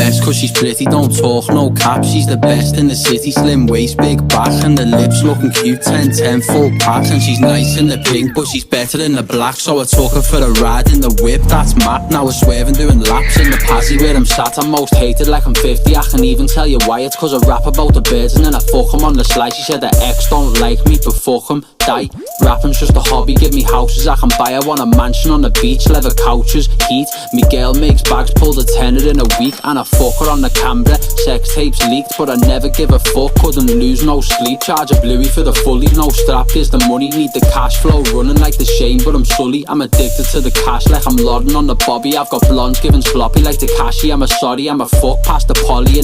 best cause she's pretty, don't talk, no cap. She's the best in the city, slim waist, big back, and the lips looking cute, 10-10 full pack. And she's nice in the pink, but she's better in the black. So I took her for a ride in the whip, that's mad. Now we're swerving doing laps in the passy where I'm sat. I'm most hated like I'm 50, I can even tell you why. It's cause I rap about the birds and then I fuck them on the slice. She said the ex don't like me, but fuck them, die. Rapping's just a hobby, give me houses I can buy. I want a mansion on the beach, leather couches, heat. Me girl makes bags, pulled a tenner in a week. And I fuck her on the camera, sex tapes leaked, but I never give a fuck, couldn't lose no sleep. Charge a bluey for the fully, no strap, here's the money. Need the cash flow running like the Shane, but I'm Sully. I'm addicted to the cash like I'm Lodden on the Bobby. I've got blondes giving sloppy like the cashy. I'm a sorry, I'm a fuck past the poly.